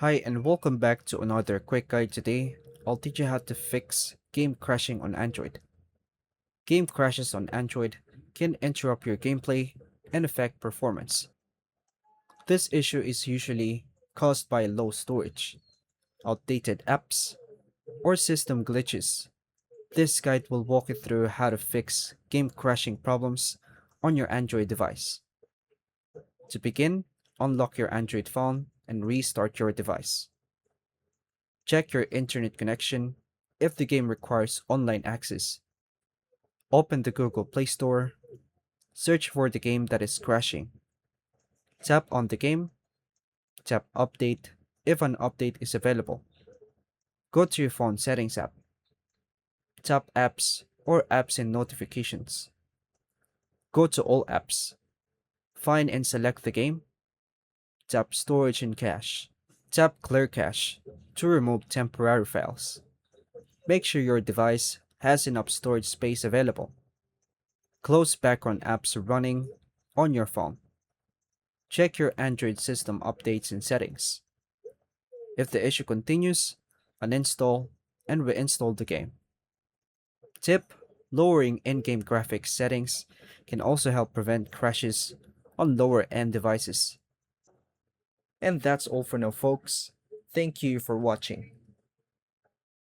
Hi and welcome back to another quick guide. Today, I'll teach you how to fix game crashing on Android. Game crashes on Android can interrupt your gameplay and affect performance. This issue is usually caused by low storage, outdated apps, or system glitches. This guide will walk you through how to fix game crashing problems on your Android device. To begin, unlock your Android phone and restart your device. Check your internet connection if the game requires online access. Open the Google Play Store, search for the game that is crashing. Tap on the game, tap Update if an update is available. Go to your phone settings app, tap Apps or Apps and Notifications. Go to All Apps, find and select the game, tap Storage and Cache. Tap Clear Cache to remove temporary files. Make sure your device has enough storage space available. Close background apps running on your phone. Check your Android system updates and settings. If the issue continues, uninstall and reinstall the game. Tip: lowering in game graphics settings can also help prevent crashes on lower end devices. And that's all for now, folks. Thank you for watching.